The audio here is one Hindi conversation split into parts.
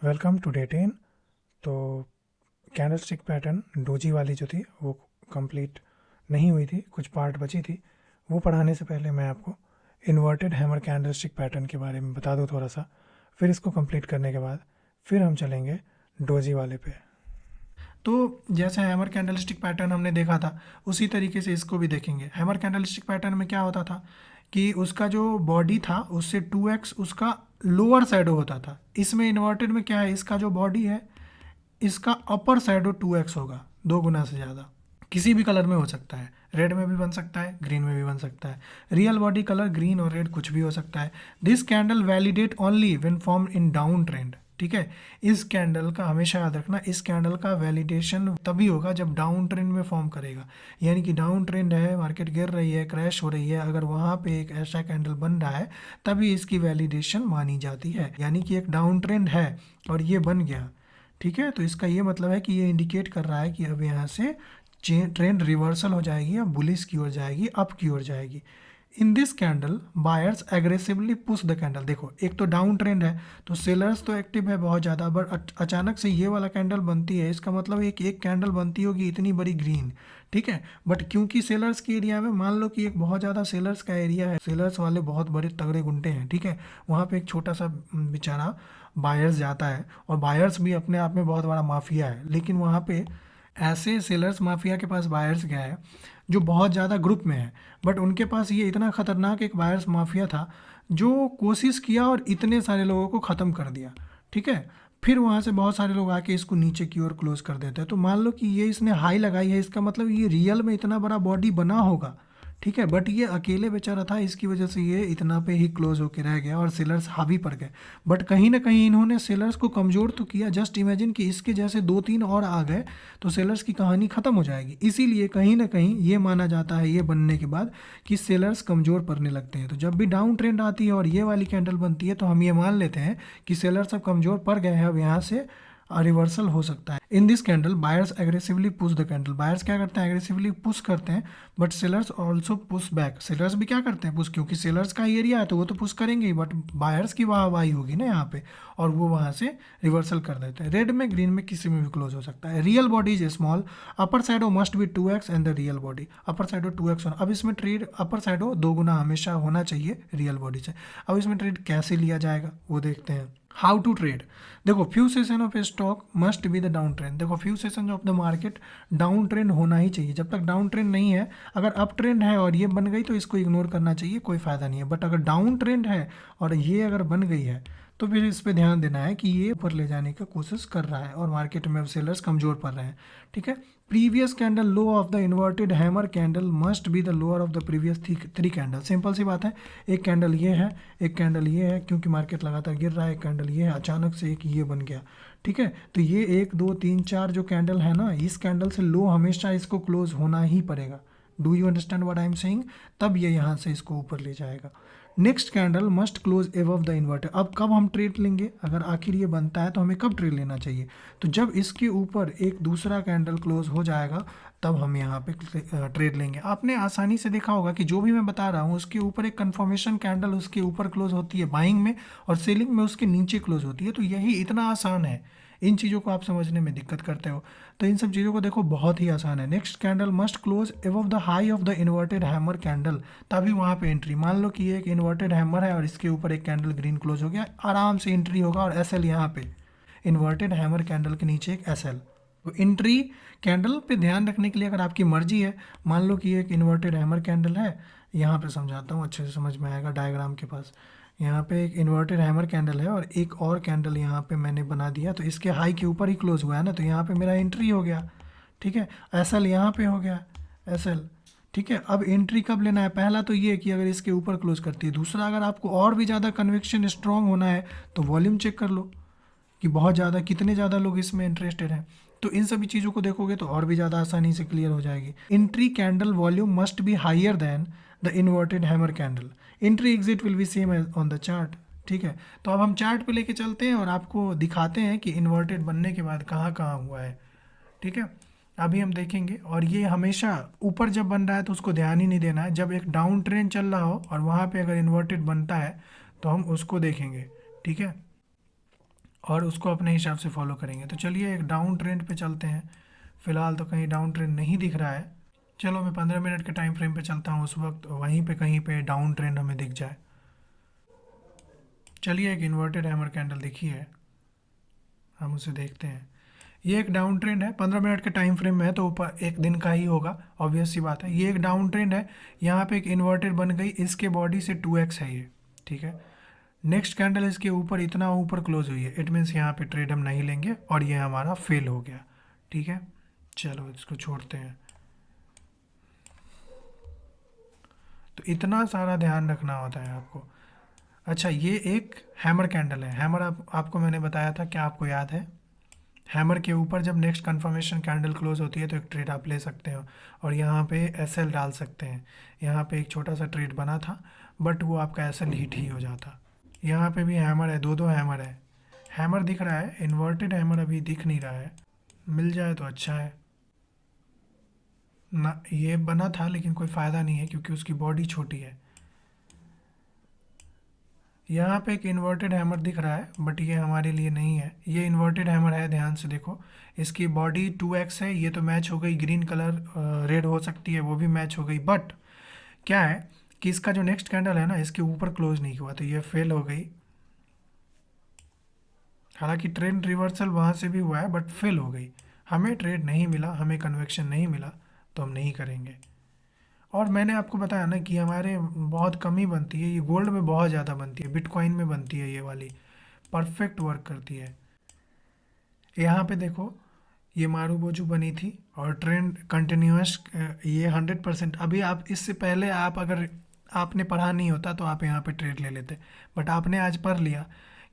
Welcome to day 10। तो कैंडलस्टिक पैटर्न डोजी वाली जो थी वो कंप्लीट नहीं हुई थी, कुछ पार्ट बची थी। वो पढ़ाने से पहले मैं आपको इन्वर्टेड हैमर कैंडलस्टिक पैटर्न के बारे में बता दूं थोड़ा सा। फिर इसको कंप्लीट करने के बाद फिर हम चलेंगे डोजी वाले पे। तो जैसे हैमर कैंडलस्टिक पैटर्न हमने देखा था उसी तरीके से इसको भी देखेंगे। हैमर कैंडलस्टिक पैटर्न में क्या होता था कि उसका जो बॉडी था उससे 2x उसका लोअर शैडो होता था। इसमें इन्वर्टेड में क्या है, इसका जो बॉडी है इसका अपर शैडो 2x होगा, 2 गुना से ज़्यादा। किसी भी कलर में हो सकता है, रेड में भी बन सकता है, ग्रीन में भी बन सकता है। रियल बॉडी कलर ग्रीन और रेड कुछ भी हो सकता है। This candle validate only when form in down trend. ठीक है, इस कैंडल का हमेशा याद रखना, इस कैंडल का वैलिडेशन तभी होगा जब डाउन ट्रेंड में फॉर्म करेगा। यानी कि डाउन ट्रेंड है, मार्केट गिर रही है, क्रैश हो रही है, अगर वहाँ पे एक ऐसा कैंडल बन रहा है तभी इसकी वैलिडेशन मानी जाती है। यानी कि एक डाउन ट्रेंड है और ये बन गया, ठीक है, तो इसका ये मतलब है कि ये इंडिकेट कर रहा है कि अब यहाँ से ट्रेंड रिवर्सल हो जाएगी, अब बुलिश की ओर जाएगी, अप की ओर जाएगी। In this candle buyers aggressively push the candle. देखो, एक तो डाउन ट्रेंड है तो सेलर्स तो एक्टिव है बहुत ज़्यादा, बट अचानक से ये वाला कैंडल बनती है, इसका मतलब एक कैंडल बनती होगी इतनी बड़ी ग्रीन। ठीक है, बट क्योंकि सेलर्स के एरिया में मान लो कि एक बहुत ज़्यादा सेलर्स का एरिया है, सेलर्स वाले बहुत बड़े तगड़े गुंडे हैं, ठीक है, वहाँ पे एक छोटा सा बेचारा बायर्स जाता है, और बायर्स भी अपने आप में बहुत बड़ा माफिया है, लेकिन वहाँ पे ऐसे सेलर्स माफिया के पास बायर्स गया है जो बहुत ज़्यादा ग्रुप में है, बट उनके पास ये इतना ख़तरनाक एक बायर्स माफिया था जो कोशिश किया और इतने सारे लोगों को ख़त्म कर दिया। ठीक है, फिर वहाँ से बहुत सारे लोग आके इसको नीचे की ओर क्लोज कर देते हैं। तो मान लो कि ये इसने हाई लगाई है, इसका मतलब ये रियल में इतना बड़ा बॉडी बना होगा। ठीक है, बट ये अकेले बेचारा था, इसकी वजह से ये इतना पे ही क्लोज होके रह गया और सेलर्स हावी पड़ गए। बट कहीं ना कहीं इन्होंने सेलर्स को कमज़ोर तो किया। जस्ट इमेजिन कि इसके जैसे 2-3 और आ गए तो सेलर्स की कहानी ख़त्म हो जाएगी। इसीलिए कहीं ना कहीं ये माना जाता है ये बनने के बाद कि सेलर्स कमज़ोर पड़ने लगते हैं। तो जब भी डाउन ट्रेंड आती है और ये वाली कैंडल बनती है तो हम ये मान लेते हैं कि सेलर्स अब कमज़ोर पड़ गए हैं, अब यहाँ से रिवर्सल हो सकता है। In this candle buyers aggressively push the candle. Buyers क्या करते हैं, एग्रेसिवली पुश करते हैं, but sellers also push back. Sellers भी क्या करते हैं, पुश, क्योंकि सेलर्स का एरिया है तो वो तो पुश करेंगे ही, बट बायर्स की वाहवाही होगी ना यहाँ पे, और वो वहाँ से रिवर्सल कर देते हैं। रेड में, ग्रीन में, किसी में भी क्लोज हो सकता है। रियल बॉडी इज स्मॉल, अपर साइडो must be 2x and the real body upper साइडो 2x होना। अब इसमें ट्रेड अपर साइडो 2 गुना हमेशा होना चाहिए रियल बॉडी से। अब इसमें ट्रेड कैसे लिया जाएगा वो देखते हैं। हाउ टू ट्रेड, देखो, few session of a stock must be the down trend. देखो, few session of the market down trend होना ही चाहिए। जब तक डाउन ट्रेंड नहीं है, अगर अप ट्रेंड है और ये बन गई तो इसको इग्नोर करना चाहिए, कोई फ़ायदा नहीं है। बट अगर डाउन ट्रेंड है और ये अगर बन गई है तो फिर इस पे ध्यान देना है कि ये ऊपर ले जाने की कोशिश कर रहा है और मार्केट में अब सेलर्स कमज़ोर पड़ रहे हैं। ठीक है, previous candle low of the inverted hammer candle must be the lower of the previous 3 candle. Simple सी बात है, एक कैंडल ये है, एक कैंडल ये है, क्योंकि मार्केट लगातार गिर रहा है, एक कैंडल ये है, अचानक से एक ये बन गया। ठीक है, तो ये 1 2 3 4 जो कैंडल है ना, इस कैंडल से लो हमेशा इसको क्लोज होना ही पड़ेगा। Do you understand what I am saying? तब ये यहाँ से इसको ऊपर ले जाएगा। Next candle must close above the inverter. अब कब हम ट्रेड लेंगे, अगर आखिर ये बनता है तो हमें कब ट्रेड लेना चाहिए? तो जब इसके ऊपर एक दूसरा कैंडल क्लोज हो जाएगा तब हम यहाँ पे ट्रेड लेंगे। आपने आसानी से देखा होगा कि जो भी मैं बता रहा हूँ उसके ऊपर एक कंफर्मेशन कैंडल उसके ऊपर क्लोज होती है बाइंग में, और सेलिंग में उसके नीचे क्लोज होती है। तो यही इतना आसान है, इन चीज़ों को आप समझने में दिक्कत करते हो तो इन सब चीज़ों को देखो, बहुत ही आसान है। Next candle must close above the high of the inverted hammer candle, तभी वहाँ पे एंट्री। मान लो कि ये एक इन्वर्टेड हैमर है और इसके ऊपर एक कैंडल ग्रीन क्लोज हो गया, आराम से एंट्री होगा। और एस एल यहाँ पे इन्वर्टेड हैमर कैंडल के नीचे एक एस एल, तो एंट्री कैंडल पे ध्यान रखने के लिए अगर आपकी मर्जी है, मान लो कि ये एक इन्वर्टेड हैमर कैंडल है, यहाँ पे समझाता हूँ अच्छे से समझ में आएगा डायग्राम के पास। यहाँ पे एक इन्वर्टेड हैमर कैंडल है और एक और कैंडल यहाँ पे मैंने बना दिया, तो इसके हाई के ऊपर ही क्लोज हुआ है ना, तो यहाँ पे मेरा एंट्री हो गया। ठीक है, एस एल यहाँ पे हो गया, एस एल। ठीक है, अब एंट्री कब लेना है? पहला तो ये कि अगर इसके ऊपर क्लोज करती है। दूसरा, अगर आपको और भी ज़्यादा कन्विक्शन स्ट्रांग होना है तो वॉल्यूम चेक कर लो कि बहुत ज़्यादा, कितने ज़्यादा लोग इसमें इंटरेस्टेड हैं। तो इन सभी चीज़ों को देखोगे तो और भी ज़्यादा आसानी से क्लियर हो जाएगी। Entry candle volume must be higher than the inverted hammer candle. Entry exit will be same as on the chart. ठीक है, तो अब हम चार्ट पे लेके चलते हैं और आपको दिखाते हैं कि इन्वर्टेड बनने के बाद कहाँ कहाँ हुआ है। ठीक है, अभी हम देखेंगे। और ये हमेशा ऊपर जब बन रहा है तो उसको ध्यान ही नहीं देना है। जब एक डाउन ट्रेंड चल रहा हो और वहाँ पे अगर इन्वर्टेड बनता है तो हम उसको देखेंगे। ठीक है, और उसको अपने हिसाब से फॉलो करेंगे। तो चलिए एक डाउन ट्रेंड पे चलते हैं। फ़िलहाल तो कहीं डाउन ट्रेंड नहीं दिख रहा है। चलो मैं 15 मिनट के टाइम फ्रेम पे चलता हूँ, उस वक्त वहीं पे कहीं पे डाउन ट्रेंड हमें दिख जाए। चलिए एक इन्वर्टेड हैमर कैंडल दिखी है, हम उसे देखते हैं। ये एक डाउन ट्रेंड है, 15 मिनट के टाइम फ्रेम में है तो ऊपर एक दिन का ही होगा, ऑब्वियस सी बात है। ये एक डाउन ट्रेंड है, यहाँ पे एक इन्वर्टेड बन गई, इसके बॉडी से 2x है ये, ठीक है। नेक्स्ट कैंडल इसके ऊपर इतना ऊपर क्लोज हुई है, इट मीन्स यहाँ पे ट्रेड हम नहीं लेंगे और ये हमारा फेल हो गया, ठीक है। चलो इसको छोड़ते हैं। तो इतना सारा ध्यान रखना होता है आपको। अच्छा, ये एक हैमर कैंडल है। हैमर आपको मैंने बताया था, क्या आपको याद है? हैमर के ऊपर जब नेक्स्ट कंफर्मेशन कैंडल क्लोज होती है तो एक ट्रेड आप ले सकते हो और यहाँ पे एसएल डाल सकते हैं। यहाँ पे एक छोटा सा ट्रेड बना था बट वो आपका एसएल हिट ही हो जाता। यहाँ पे भी हैमर है, दो हैमर है। हैमर दिख रहा है, इन्वर्टेड हैमर अभी दिख नहीं रहा है, मिल जाए तो अच्छा है ना। ये बना था लेकिन कोई फ़ायदा नहीं है क्योंकि उसकी बॉडी छोटी है। यहाँ पे एक इन्वर्टेड हैमर दिख रहा है बट ये हमारे लिए नहीं है। ये इन्वर्टेड हैमर है, ध्यान से देखो। इसकी बॉडी 2x है, ये तो मैच हो गई, ग्रीन कलर रेड हो सकती है वो भी मैच हो गई। बट क्या है कि इसका जो नेक्स्ट कैंडल है ना, इसके ऊपर क्लोज नहीं हुआ तो ये फेल हो गई। हालांकि ट्रेंड रिवर्सल वहाँ से भी हुआ है बट फेल हो गई। हमें ट्रेड नहीं मिला, हमें कन्वेक्शन नहीं मिला, तो हम नहीं करेंगे। और मैंने आपको बताया ना कि हमारे बहुत कम ही बनती है, ये गोल्ड में बहुत ज़्यादा बनती है, बिटकॉइन में बनती है, ये वाली परफेक्ट वर्क करती है। यहाँ पे देखो, ये मारूबोजू बनी थी और ट्रेंड कंटिन्यूअस, ये 100%। अभी आप इससे पहले आप अगर आपने पढ़ा नहीं होता तो आप यहाँ पे ट्रेड ले लेते, बट आपने आज पढ़ लिया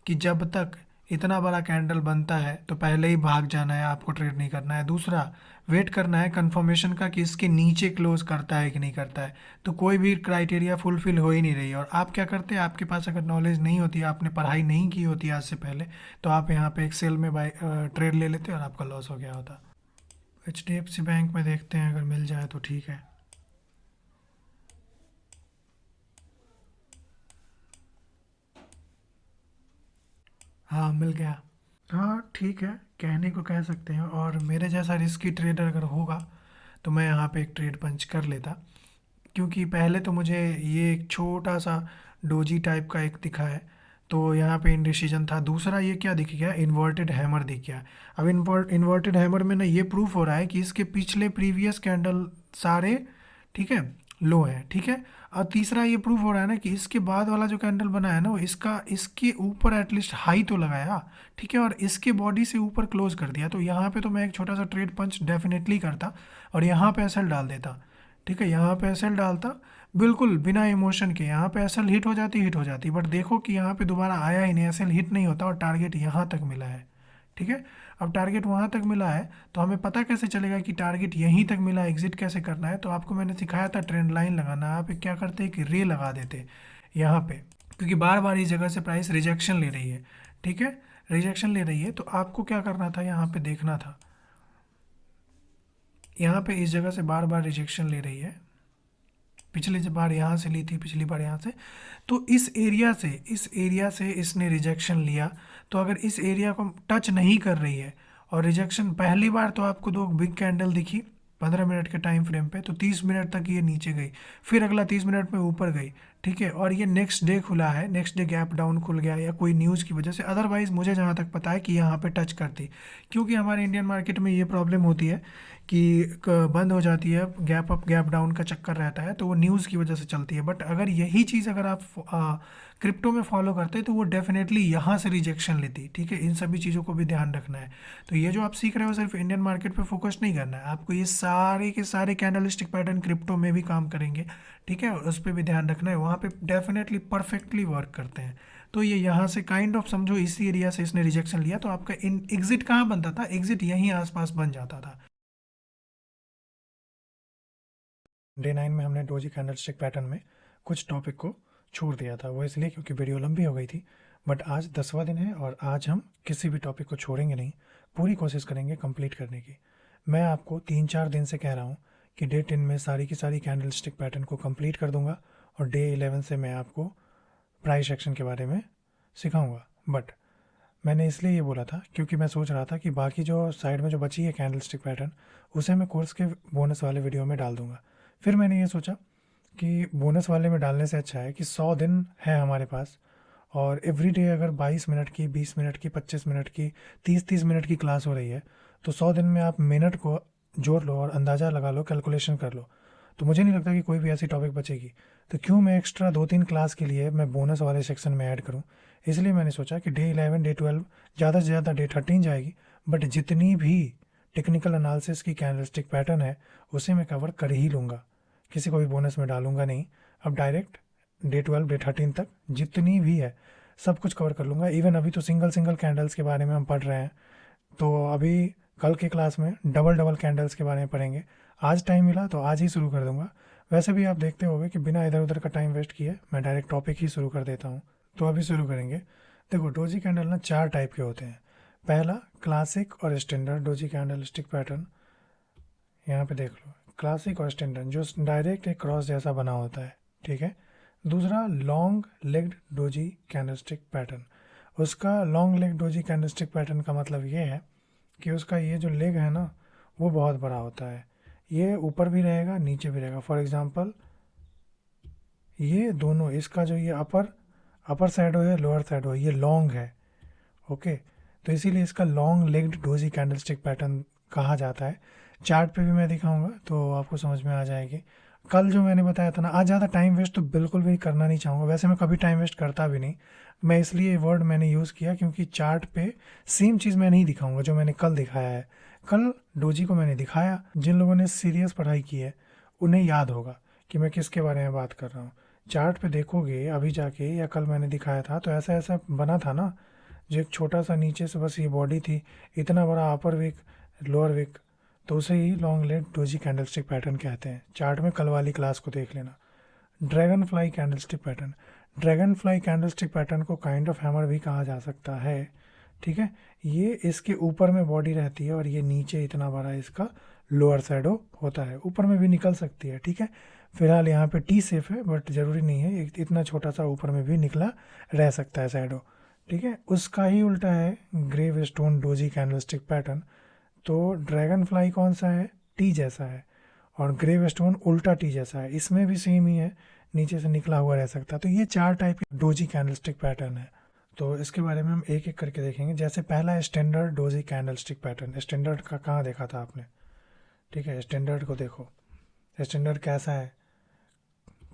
कि जब तक इतना बड़ा कैंडल बनता है तो पहले ही भाग जाना है, आपको ट्रेड नहीं करना है। दूसरा, वेट करना है कंफर्मेशन का कि इसके नीचे क्लोज करता है कि नहीं करता है। तो कोई भी क्राइटेरिया फुलफिल हो ही नहीं रही है और आप क्या करते हैं, आपके पास अगर नॉलेज नहीं होती है, आपने पढ़ाई नहीं की होती आज से पहले, तो आप यहाँ पे एक्सेल में बाय ट्रेड ले लेते और आपका लॉस हो गया होता। HDFC बैंक में देखते हैं, अगर मिल जाए तो ठीक है। हाँ मिल गया। हाँ ठीक है, कहने को कह सकते हैं। और मेरे जैसा रिस्की ट्रेडर अगर होगा तो मैं यहाँ पे एक ट्रेड पंच कर लेता, क्योंकि पहले तो मुझे ये एक छोटा सा डोजी टाइप का एक दिखा है तो यहाँ पे इंडिसीजन था। दूसरा ये क्या दिख गया, इन्वर्टेड हैमर दिख गया। अब इन्वर्टेड हैमर में ना ये प्रूफ हो रहा है कि इसके पिछले प्रीवियस कैंडल सारे, ठीक है, लो है, ठीक है। और तीसरा ये प्रूफ हो रहा है ना कि इसके बाद वाला जो कैंडल बना है ना, वो इसका इसके ऊपर एटलीस्ट हाई तो लगाया, ठीक है, और इसके बॉडी से ऊपर क्लोज कर दिया। तो यहाँ पे तो मैं एक छोटा सा ट्रेड पंच डेफिनेटली करता और यहाँ पे एसएल डाल देता, ठीक है। यहाँ पे एसएल डालता बिल्कुल बिना इमोशन के। यहाँ पे एसएल हिट हो जाती, बट देखो कि यहाँ पे दोबारा आया ही नहीं, एसएल हिट नहीं होता और टारगेट यहाँ तक मिला है, ठीक है। अब टारगेट वहाँ तक मिला है तो हमें पता कैसे चलेगा कि टारगेट यहीं तक मिला, एग्जिट कैसे करना है। तो आपको मैंने सिखाया था ट्रेंड लाइन लगाना। आप क्या करते कि रे लगा देते यहाँ पे, क्योंकि बार बार इस जगह से प्राइस रिजेक्शन ले रही है, ठीक है, रिजेक्शन ले रही है। तो आपको क्या करना था, यहाँ पे देखना था, यहाँ पे इस जगह से बार बार रिजेक्शन ले रही है, पिछली बार यहाँ से ली थी, पिछली बार यहाँ से। तो इस एरिया से इसने रिजेक्शन लिया। तो अगर इस एरिया को टच नहीं कर रही है और रिजेक्शन, पहली बार तो आपको दो बिग कैंडल दिखी 15 मिनट के टाइम फ्रेम पे, तो 30 मिनट तक ये नीचे गई, फिर अगला 30 मिनट में ऊपर गई, ठीक है। और ये नेक्स्ट डे खुला है, नेक्स्ट डे गैप डाउन खुल गया या कोई न्यूज़ की वजह से। अदरवाइज़ मुझे जहाँ तक पता है कि यहाँ पे टच करती, क्योंकि हमारे इंडियन मार्केट में ये प्रॉब्लम होती है कि बंद हो जाती है, गैप अप गैप डाउन का चक्कर रहता है, तो वो न्यूज़ की वजह से चलती है। बट अगर यही चीज़ अगर आप क्रिप्टो में फॉलो करते तो वो डेफिनेटली यहाँ से रिजेक्शन लेती, ठीक है। इन सभी चीज़ों को भी ध्यान रखना है। तो ये जो आप सीख रहे हो सिर्फ इंडियन मार्केट पे फोकस नहीं करना है आपको, ये सारे के सारे कैंडलस्टिक पैटर्न क्रिप्टो में भी काम करेंगे, ठीक है, उस पर भी ध्यान रखना है। वहाँ पे डेफिनेटली परफेक्टली वर्क करते हैं। तो ये यहाँ से काइंड ऑफ समझो इसी एरिया से इसने रिजेक्शन लिया, तो आपका इन एग्जिट कहाँ बनता था, एग्जिट यहीं आसपास बन जाता था। डे 9 में हमने डोजी कैंडलस्टिक पैटर्न में कुछ टॉपिक को छोड़ दिया था, वो इसलिए क्योंकि वीडियो लंबी हो गई थी। बट आज 10वां दिन है और आज हम किसी भी टॉपिक को छोड़ेंगे नहीं, पूरी कोशिश करेंगे कंप्लीट करने की। मैं आपको 3-4 दिन से कह रहा हूँ कि डे 10 में सारी की सारी कैंडलस्टिक पैटर्न को कंप्लीट कर दूंगा और डे 11 से मैं आपको प्राइस एक्शन के बारे में सिखाऊंगा। बट मैंने इसलिए ये बोला था क्योंकि मैं सोच रहा था कि बाकी जो साइड में जो बची है कैंडल स्टिक पैटर्न उसे मैं कोर्स के बोनस वाले वीडियो में डाल दूंगा। फिर मैंने ये सोचा कि बोनस वाले में डालने से अच्छा है कि 100 दिन है हमारे पास, और एवरी डे अगर 22 मिनट की, 20 मिनट की, 25 मिनट की, 30-30 मिनट की क्लास हो रही है तो 100 दिन में आप मिनट को जोड़ लो और अंदाज़ा लगा लो, कैलकुलेशन कर लो। तो मुझे नहीं लगता कि कोई भी ऐसी टॉपिक बचेगी। तो क्यों मैं एक्स्ट्रा 2-3 क्लास के लिए मैं बोनस वाले सेक्शन में ऐड करूँ। इसलिए मैंने सोचा कि डे 11, डे 12, ज़्यादा से ज़्यादा डे 13 जाएगी, बट जितनी भी टेक्निकल एनालिसिस की कैंडलस्टिक पैटर्न है उसे मैं कवर कर ही लूँगा, किसी को भी बोनस में डालूंगा नहीं। अब डायरेक्ट डे 12, डे 13 तक जितनी भी है सब कुछ कवर कर लूँगा। इवन अभी तो सिंगल सिंगल कैंडल्स के बारे में हम पढ़ रहे हैं, तो अभी कल की क्लास में डबल डबल कैंडल्स के बारे में पढ़ेंगे। आज टाइम मिला तो आज ही शुरू कर दूंगा। वैसे भी आप देखते होंगे कि बिना इधर उधर का टाइम वेस्ट किए मैं डायरेक्ट टॉपिक ही शुरू कर देता हूँ। तो अभी शुरू करेंगे। देखो, डोजी कैंडल ना 4 टाइप के होते हैं। पहला क्लासिक और standard doji candle stick pattern, यहाँ पे देख लो, क्लासिक और स्टैंडर्ड जो डायरेक्ट एक क्रॉस जैसा बना होता है, ठीक है। दूसरा long legged doji candlestick pattern. उसका long leg doji candlestick pattern का मतलब ये है कि उसका ये जो लेग है ना वो बहुत बड़ा होता है। ये ऊपर भी रहेगा, नीचे भी रहेगा। फॉर एग्जांपल ये दोनों, इसका जो ये अपर अपर साइड है, लोअर साइड है, ये लॉन्ग है, ओके। तो इसीलिए इसका long legged doji candlestick pattern कहा जाता है। चार्ट पे भी मैं दिखाऊंगा तो आपको समझ में आ जाएगी। कल जो मैंने बताया था ना, आज ज़्यादा टाइम वेस्ट तो बिल्कुल भी करना नहीं चाहूँगा। वैसे मैं कभी टाइम वेस्ट करता भी नहीं, मैं इसलिए वर्ड मैंने यूज़ किया क्योंकि चार्ट पे सेम चीज़ मैं नहीं दिखाऊंगा जो मैंने कल दिखाया है। कल डोजी को मैंने दिखाया, जिन लोगों ने सीरियस पढ़ाई की है उन्हें याद होगा कि मैं किसके बारे में बात कर रहा हूँ। चार्ट पे देखोगे अभी जाके, या कल मैंने दिखाया था तो ऐसा ऐसा बना था ना, जो एक छोटा सा नीचे से बस ये बॉडी थी, इतना बड़ा अपर विक, लोअर विक, तो उसे ही long leg doji candlestick pattern कहते हैं। चार्ट में कल वाली क्लास को देख लेना। Dragon fly candlestick pattern, dragon fly candlestick pattern को काइंड ऑफ हैमर भी कहा जा सकता है, ठीक है। ये इसके ऊपर में बॉडी रहती है और ये नीचे इतना बड़ा इसका लोअर शैडो होता है, ऊपर में भी निकल सकती है, ठीक है। फिलहाल यहाँ पे टी सेफ है, बट ज़रूरी नहीं है, इतना छोटा सा ऊपर में भी निकला रह सकता है शैडो, ठीक है। उसका ही उल्टा है gravestone doji candlestick pattern. तो ड्रैगन फ्लाई कौन सा है, टी जैसा है, और ग्रेव स्टोन उल्टा टी जैसा है, इसमें भी सेम ही है, नीचे से निकला हुआ रह सकता है। तो ये 4 टाइप के डोजी कैंडलस्टिक पैटर्न है। तो इसके बारे में हम एक एक करके देखेंगे। जैसे पहला standard doji candlestick pattern. Standard का कहाँ देखा था आपने, ठीक है। स्टैंडर्ड को देखो, स्टैंडर्ड कैसा है,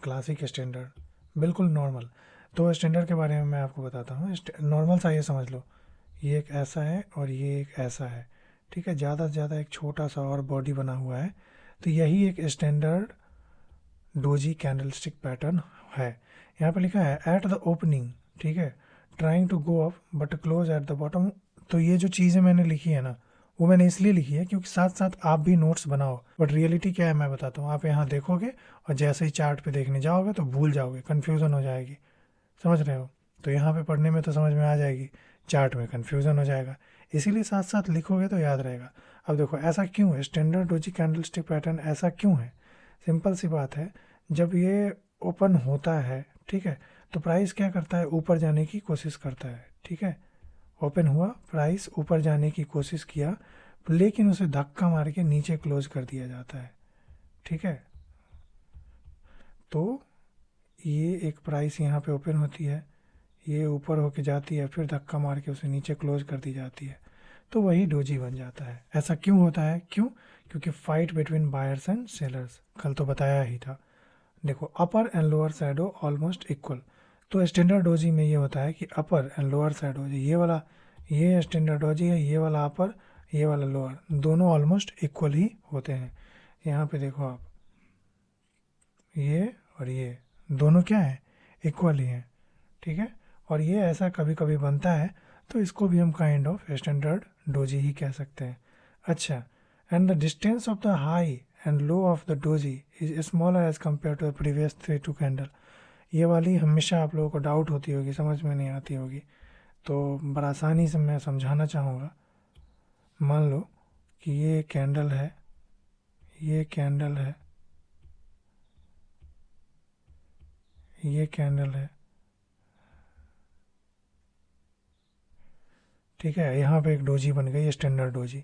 क्लासिक स्टैंडर्ड बिल्कुल नॉर्मल। तो स्टैंडर्ड के बारे में मैं आपको बताता हूँ। नॉर्मल सा ये समझ लो, ये एक ऐसा है और ये एक ऐसा है, ठीक है। ज़्यादा से ज़्यादा एक छोटा सा और बॉडी बना हुआ है, तो यही एक स्टैंडर्ड डोजी कैंडलस्टिक पैटर्न है। यहाँ पे लिखा है एट द ओपनिंग, ठीक है, trying to go up but close at the bottom. तो ये जो चीज़ें मैंने लिखी है ना, वो मैंने इसलिए लिखी है क्योंकि साथ साथ आप भी नोट्स बनाओ, बट रियलिटी क्या है मैं बताता हूँ। आप यहाँ देखोगे और जैसे ही चार्ट पे देखने जाओगे तो भूल जाओगे, कन्फ्यूज़न हो जाएगी, समझ रहे हो। तो यहाँ पे पढ़ने में तो समझ में आ जाएगी, चार्ट में कन्फ्यूज़न हो जाएगा, इसीलिए साथ साथ लिखोगे तो याद रहेगा। अब देखो ऐसा क्यों है, स्टैंडर्ड डोजी कैंडलस्टिक पैटर्न ऐसा क्यों है। सिंपल सी बात है, जब ये ओपन होता है, ठीक है, तो प्राइस क्या करता है, ऊपर जाने की कोशिश करता है, ठीक है। ओपन हुआ, प्राइस ऊपर जाने की कोशिश किया, लेकिन उसे धक्का मार के नीचे क्लोज कर दिया जाता है, ठीक है। तो ये एक प्राइस यहाँ पे ओपन होती है, ये ऊपर होके जाती है, फिर धक्का मार के उसे नीचे क्लोज कर दी जाती है, तो वही डोजी बन जाता है। ऐसा क्यों होता है, क्यों, क्योंकि fight between buyers and sellers, कल तो बताया ही था। देखो upper and lower shadow almost equal. तो स्टैंडर्ड डोजी में ये होता है कि अपर एंड लोअर शैडो, ये वाला, ये स्टैंडर्ड डोजी है, ये वाला अपर, ये वाला लोअर, दोनों ऑलमोस्ट इक्वल ही होते हैं। यहाँ पे देखो आप, ये और ये दोनों क्या है, इक्वल ही हैं, ठीक है। और ये ऐसा कभी कभी बनता है, तो इसको भी हम काइंड ऑफ स्टैंडर्ड डोजी ही कह सकते हैं। अच्छा, and the distance of the high and low of the doji is smaller as compare to the previous 3 candle. ये वाली हमेशा आप लोगों को डाउट होती होगी, समझ में नहीं आती होगी, तो बड़ा आसानी से मैं समझाना चाहूँगा। मान लो कि ये कैंडल है, ये कैंडल है, ये कैंडल है, ठीक है, यहाँ पे एक डोजी बन गई, स्टैंडर्ड डोजी।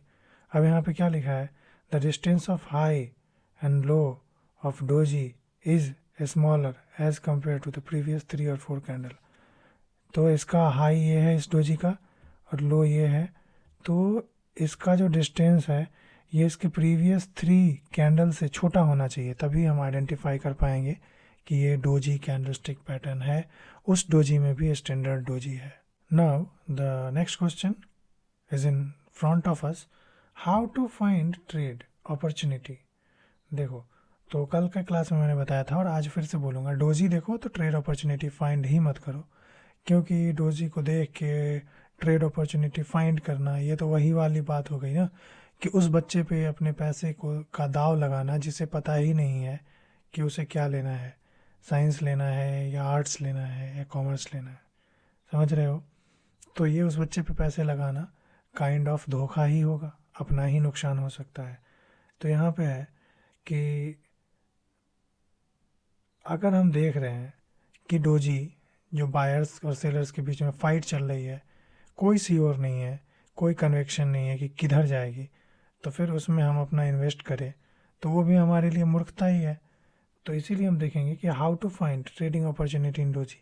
अब यहाँ पे क्या लिखा है, the distance of high and low of doji is smaller as compare to the previous 3 और 4 कैंडल। तो इसका हाई ये है इस डोजी का और लो ये है, तो इसका जो डिस्टेंस है ये इसके प्रीवियस 3 कैंडल से छोटा होना चाहिए, तभी हम आइडेंटिफाई कर पाएंगे कि ये डोजी कैंडलस्टिक पैटर्न है। उस डोजी में भी स्टैंडर्ड डोजी है। Now the next question is in front of us, how to find trade opportunity. देखो, तो कल के क्लास में मैंने बताया था और आज फिर से बोलूँगा, डोजी देखो तो ट्रेड अपॉर्चुनिटी फाइंड ही मत करो, क्योंकि डोजी को देख के ट्रेड अपॉर्चुनिटी फाइंड करना ये तो वही वाली बात हो गई ना कि उस बच्चे पे अपने पैसे को का दाव लगाना जिसे पता ही नहीं है कि उसे क्या लेना है, साइंस लेना है या आर्ट्स लेना है या कॉमर्स लेना है, समझ रहे हो। तो ये उस बच्चे पे पैसे लगाना काइंड ऑफ धोखा ही होगा, अपना ही नुकसान हो सकता है। तो यहाँ पे है कि अगर हम देख रहे हैं कि डोजी जो बायर्स और सेलर्स के बीच में फ़ाइट चल रही है, कोई श्योर नहीं है, कोई कन्विक्शन नहीं है कि किधर जाएगी, तो फिर उसमें हम अपना इन्वेस्ट करें तो वो भी हमारे लिए मूर्खता ही है। तो इसीलिए हम देखेंगे कि how to find trading opportunity in doji.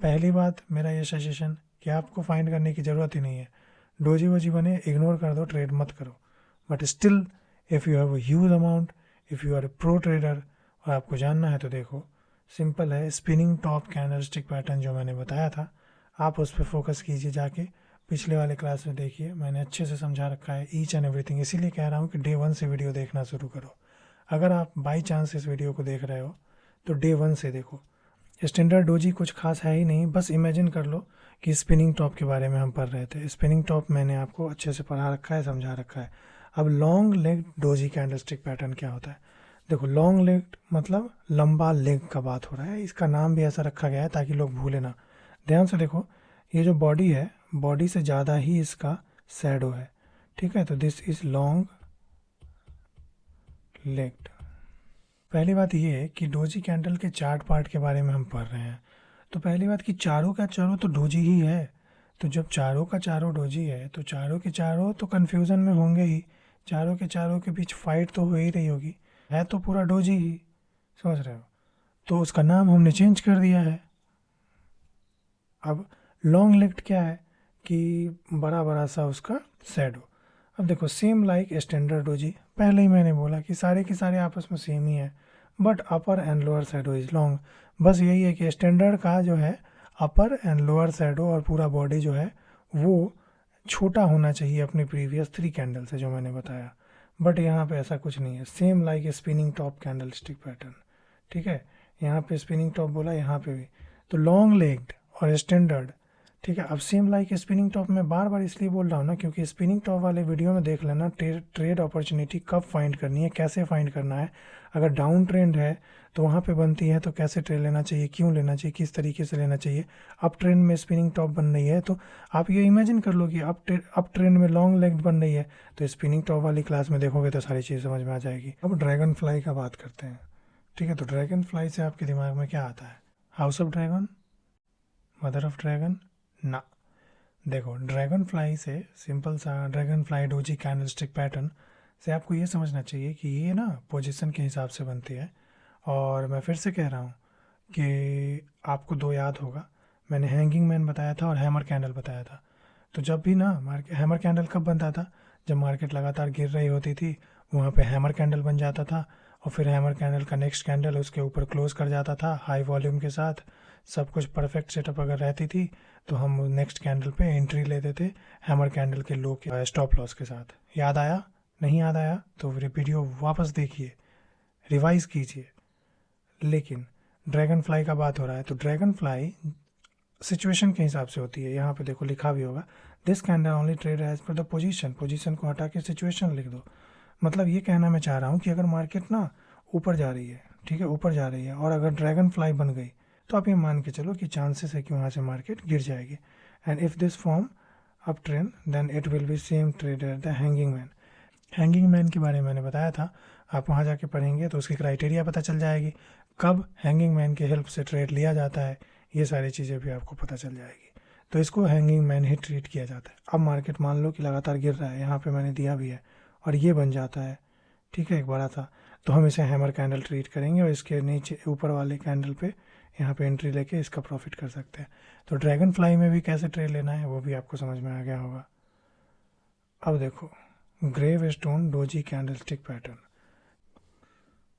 पहली बात मेरा ये सजेशन कि आपको फाइंड करने की ज़रूरत ही नहीं है, डोजी वोजी बने इग्नोर कर दो, ट्रेड मत करो। But still if you have a huge amount, if you are a pro trader और आपको जानना है तो देखो, सिंपल है, स्पिनिंग टॉप कैंडलस्टिक पैटर्न जो मैंने बताया था आप उस पर फोकस कीजिए जाके। पिछले वाले क्लास में देखिए, मैंने अच्छे से समझा रखा है ईच एंड एवरीथिंग, इसीलिए कह रहा हूँ कि डे 1 से वीडियो देखना शुरू करो। अगर आप बाई चांस इस वीडियो को देख रहे हो तो डे 1 से देखो। स्टैंडर्ड डोजी कुछ खास है ही नहीं, बस इमेजिन कर लो कि स्पिनिंग टॉप के बारे में हम पढ़ रहे थे। स्पिनिंग टॉप मैंने आपको अच्छे से पढ़ा रखा है, समझा रखा है। अब long leg doji candlestick pattern क्या होता है, देखो लॉन्ग लेग मतलब लंबा लेग का बात हो रहा है, इसका नाम भी ऐसा रखा गया है ताकि लोग भूले ना। ध्यान से देखो, ये जो बॉडी है, बॉडी से ज़्यादा ही इसका शैडो है, ठीक है। तो दिस इज लॉन्ग लेग्ड। पहली बात ये है कि डोजी कैंडल के चार्ट पार्ट के बारे में हम पढ़ रहे हैं, तो पहली बात कि चारों का चारों तो डोजी ही है। तो जब चारों का चारों डोजी है तो चारों के चारों तो कन्फ्यूज़न में होंगे ही, चारों के चारों के बीच फाइट तो हो ही रही होगी, है तो पूरा डोजी ही, समझ रहे हो। तो उसका नाम हमने चेंज कर दिया है। अब लॉन्ग लेग्ड क्या है कि बड़ा बड़ा सा उसका शैडो। अब देखो, सेम लाइक स्टैंडर्ड डोजी, पहले ही मैंने बोला कि सारे के सारे आपस में सेम ही है, but upper and lower shadow is long. बस यही है कि स्टैंडर्ड का जो है अपर एंड लोअर शैडो और पूरा बॉडी जो है वो छोटा होना चाहिए अपने प्रीवियस 3 कैंडल से, जो मैंने बताया। बट यहाँ पे ऐसा कुछ नहीं है, same like spinning top candlestick pattern, ठीक है। यहाँ पे स्पिनिंग टॉप बोला, यहाँ पे भी, तो लॉन्ग लेग्ड और स्टैंडर्ड, ठीक है। अब सेम लाइक स्पिनिंग टॉप में बार बार इसलिए बोल रहा हूँ ना क्योंकि स्पिनिंग टॉप वाले वीडियो में देख लेना ट्रेड अपॉर्चुनिटी कब फाइंड करनी है, कैसे फाइंड करना है। अगर डाउन ट्रेंड है तो वहाँ पे बनती है तो कैसे ट्रेड लेना चाहिए, क्यों लेना चाहिए, किस तरीके से लेना चाहिए। अप ट्रेंड में स्पिनिंग टॉप बन रही है तो आप ये इमेजिन कर लो कि अप ट्रेंड में लॉन्ग लेग बन रही है, तो स्पिनिंग टॉप वाली क्लास में देखोगे तो सारी चीज़ समझ में आ जाएगी। अब ड्रैगन फ्लाई का बात करते हैं, ठीक है। तो ड्रैगन फ्लाई से आपके दिमाग में क्या आता है, house of dragon, mother of dragon, ना। देखो, ड्रैगन फ्लाई से सिंपल सा dragon fly doji candlestick pattern से आपको ये समझना चाहिए कि ये ना पोजीशन के हिसाब से बनती है। और मैं फिर से कह रहा हूँ कि आपको 2 याद होगा, मैंने हैंगिंग मैन बताया था और हैमर कैंडल बताया था। तो जब भी ना हैमर कैंडल कब बनता था, जब मार्केट लगातार गिर रही होती थी, वहाँ पे हैमर कैंडल बन जाता था और फिर हैमर कैंडल का नेक्स्ट कैंडल उसके ऊपर क्लोज कर जाता था हाई वॉल्यूम के साथ। सब कुछ परफेक्ट सेटअप अगर रहती थी तो हम नेक्स्ट कैंडल पे एंट्री लेते थे हैमर कैंडल के लो के स्टॉप लॉस के साथ। याद आया? नहीं याद आया तो वीडियो वापस देखिए, रिवाइज कीजिए। लेकिन ड्रैगन फ्लाई का बात हो रहा है तो ड्रैगन फ्लाई सिचुएशन के हिसाब से होती है। यहाँ पे देखो लिखा भी होगा, this candle only trade as per the position, position को हटा के सिचुएशन लिख दो। मतलब ये कहना मैं चाह रहा हूँ कि अगर मार्केट ना ऊपर जा रही है, ठीक है, ऊपर जा रही है, और अगर ड्रैगन फ्लाई बन गई तो आप ये मान के चलो कि चांसेस है कि वहाँ से मार्केट गिर जाएगी। And if this form up trend then it will be same trade at the hanging man. Hanging man के बारे में मैंने बताया था, आप वहाँ जाके पढ़ेंगे तो उसकी क्राइटेरिया पता चल जाएगी, कब हैंगिंग मैन के हेल्प से ट्रेड लिया जाता है, ये सारी चीज़ें भी आपको पता चल जाएगी। तो इसको हैंगिंग मैन ही ट्रीट किया जाता है। अब मार्केट मान लो कि लगातार गिर रहा है, यहाँ पे मैंने दिया भी है और ये बन जाता है, ठीक है, एक बड़ा था, तो हम इसे हैमर कैंडल ट्रीट करेंगे और इसके नीचे ऊपर वाले कैंडल पे यहाँ पे एंट्री लेके इसका प्रॉफिट कर सकते हैं। तो ड्रैगन फ्लाई में भी कैसे ट्रेड लेना है वो भी आपको समझ में आ गया होगा। अब देखो gravestone doji candle stick pattern.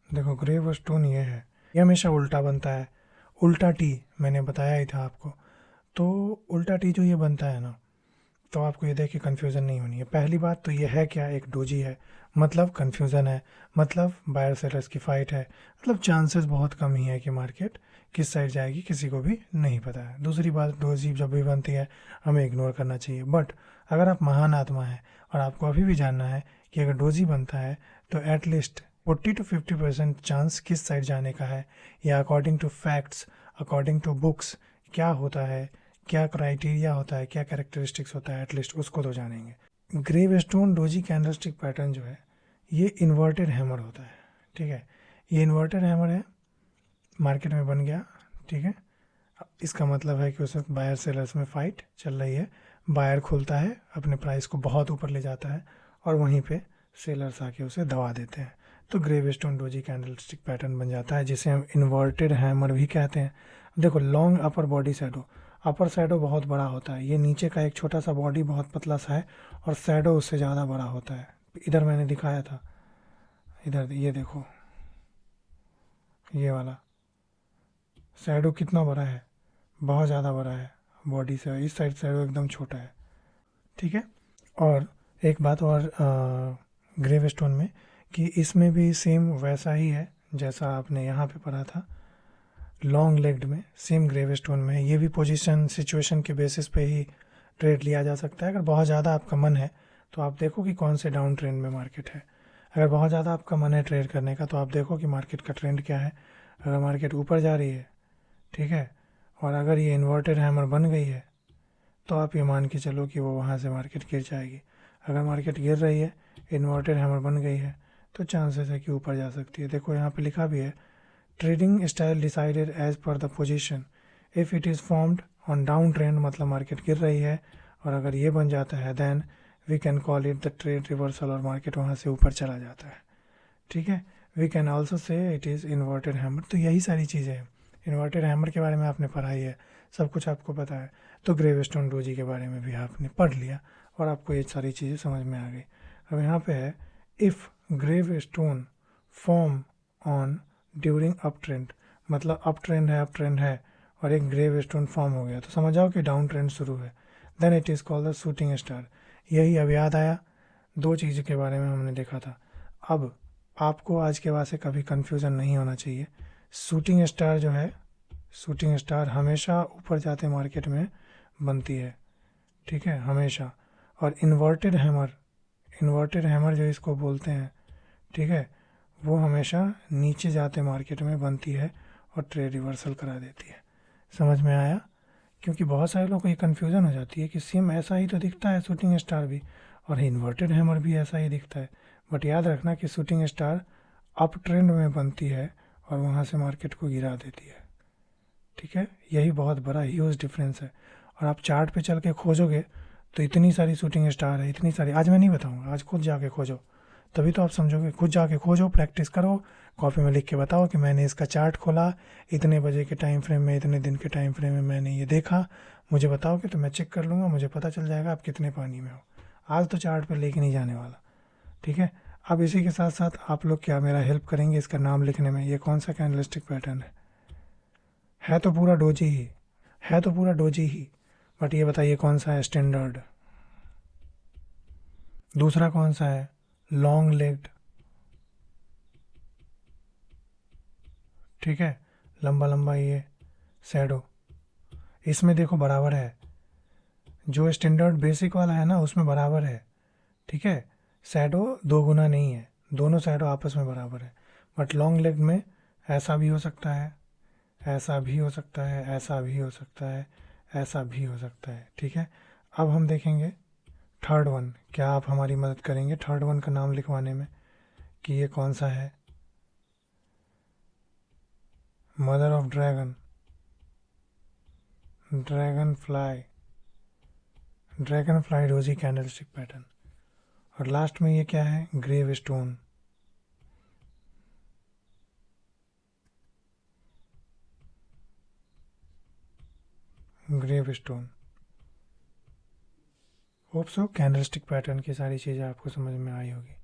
देखो ग्रेव स्टोन ये है, ये हमेशा उल्टा बनता है, उल्टा टी मैंने बताया ही था आपको। तो उल्टा टी जो ये बनता है ना, तो आपको ये देख के कन्फ्यूज़न नहीं होनी है। पहली बात तो ये है क्या, एक डोजी है, मतलब कन्फ्यूज़न है, मतलब बायर सेलर्स की फ़ाइट है, मतलब चांसेस बहुत कम ही है कि मार्केट किस साइड जाएगी किसी को भी नहीं पता है। दूसरी बात, डोजी जब भी बनती है हमें इग्नोर करना चाहिए। बट अगर आप महान आत्मा हैं और आपको अभी भी जानना है कि अगर डोजी बनता है तो एटलीस्ट 40 to 50% चांस किस साइड जाने का है, या according to facts, according to books क्या होता है, क्या क्राइटेरिया होता है, क्या कैरेक्टरिस्टिक्स होता है, एटलीस्ट उसको तो जानेंगे। Gravestone doji candlestick pattern जो है ये इन्वर्टेड हैमर होता है, ठीक है, ये इन्वर्टेड हैमर है, मार्केट में बन गया, ठीक है। इसका मतलब है कि उस वक्त बायर सेलर्स में फ़ाइट चल रही है, बायर खुलता है अपने प्राइस को बहुत ऊपर ले जाता है और वहीं पे सेलर्स आके उसे दबा देते हैं, तो gravestone doji candlestick pattern बन जाता है, जिसे हम इन्वर्टेड हैमर भी कहते हैं। देखो लॉन्ग अपर बॉडी शैडो, अपर शैडो बहुत बड़ा होता है, ये नीचे का एक छोटा सा बॉडी बहुत पतला सा है और शैडो उससे ज़्यादा बड़ा होता है। इधर मैंने दिखाया था, इधर ये देखो, ये वाला शैडो कितना बड़ा है, बहुत ज़्यादा बड़ा है बॉडी से, इस साइड शैडो एकदम छोटा है, ठीक है। और एक बात और ग्रेव स्टोन में कि इसमें भी सेम वैसा ही है जैसा आपने यहाँ पे पढ़ा था लॉन्ग लेग्ड में, सेम ग्रेव स्टोन में ये भी पोजीशन सिचुएशन के बेसिस पे ही ट्रेड लिया जा सकता है। अगर बहुत ज़्यादा आपका मन है तो आप देखो कि कौन से डाउन ट्रेंड में मार्केट है, अगर बहुत ज़्यादा आपका मन है ट्रेड करने का तो आप देखो कि मार्केट का ट्रेंड क्या है। अगर मार्केट ऊपर जा रही है, ठीक है, और अगर ये इन्वर्टेड हैमर बन गई है तो आप ये मान के चलो कि वो वहाँ से मार्केट गिर जाएगी। अगर मार्केट गिर रही है, इन्वर्टेड हैमर बन गई है, तो चांसेस है कि ऊपर जा सकती है। देखो यहाँ पे लिखा भी है, trading style decided as per the position, if it is formed on down trend, मतलब मार्केट गिर रही है और अगर ये बन जाता है then we can call it the trade reversal, और मार्केट वहाँ से ऊपर चला जाता है, ठीक है। We can also say it is inverted hammer. तो यही सारी चीज़ें हैं, इन्वर्टेड हैमर के बारे में आपने पढ़ा ही है, सब कुछ आपको पता है, तो ग्रेव स्टोन डोजी के बारे में भी आपने पढ़ लिया और आपको ये सारी चीज़ें समझ में आ गई। अब यहाँ पे है if gravestone form on during up trend, मतलब अप ट्रेंड है और एक ग्रेव स्टोन फॉर्म हो गया तो समझ जाओ कि डाउन ट्रेंड शुरू है, then it is called the shooting star. यही अब याद आया, दो चीज़ के बारे में हमने देखा था। अब आपको आज के बाद से कभी कन्फ्यूज़न नहीं होना चाहिए। शूटिंग स्टार जो है, शूटिंग स्टार हमेशा ऊपर जाते मार्केट में बनती है, ठीक है, हमेशा। और इन्वर्टेड हैमर जो इसको बोलते हैं, ठीक है, वो हमेशा नीचे जाते मार्केट में बनती है और ट्रेड रिवर्सल करा देती है। समझ में आया? क्योंकि बहुत सारे लोगों को ये कन्फ्यूज़न हो जाती है कि सेम ऐसा ही तो दिखता है शूटिंग स्टार भी और इन्वर्टेड हैमर भी ऐसा ही दिखता है, बट याद रखना कि शूटिंग स्टार अप ट्रेंड में बनती है और वहाँ से मार्केट को गिरा देती है, ठीक है। यही बहुत बड़ा ह्यूज डिफरेंस है। और आप चार्ट पे चल के खोजोगे तो इतनी सारी शूटिंग स्टार है, इतनी सारी, आज मैं नहीं बताऊँगा, आज खुद जाके खोजो तभी तो आप समझोगे। खुद जाके खोजो, प्रैक्टिस करो, कॉपी में लिख के बताओ कि मैंने इसका चार्ट खोला, इतने बजे के टाइम फ्रेम में, इतने दिन के टाइम फ्रेम में मैंने ये देखा, मुझे बताओगे तो मैं चेक कर लूँगा, मुझे पता चल जाएगा आप कितने पानी में हो। आज तो चार्ट पे लेके नहीं जाने वाला, ठीक है। अब इसी के साथ साथ आप लोग क्या मेरा हेल्प करेंगे इसका नाम लिखने में, ये कौन सा कैंडलस्टिक पैटर्न है तो पूरा डोजी ही, है तो पूरा डोजी ही, बट ये बताइए कौन सा है स्टैंडर्ड, दूसरा कौन सा है लॉन्ग लेग्ड, ठीक है, लंबा लंबा ये शैडो, इसमें देखो बराबर है, जो स्टैंडर्ड बेसिक वाला है ना उसमें बराबर है, ठीक है, शैडो दो गुना नहीं है, दोनों शैडो आपस में बराबर है। बट लॉन्ग लेग में ऐसा भी हो सकता है, ऐसा भी हो सकता है, ऐसा भी हो सकता है, ऐसा भी हो सकता है, ठीक है। अब हम देखेंगे थर्ड वन, क्या आप हमारी मदद करेंगे थर्ड वन का नाम लिखवाने में कि ये कौन सा है? Mother of dragon, dragonfly, dragonfly doji candle stick pattern. और लास्ट में ये क्या है, gravestone. Gravestone. Hope so candle stick pattern की सारी चीज़ें आपको समझ में आई होगी।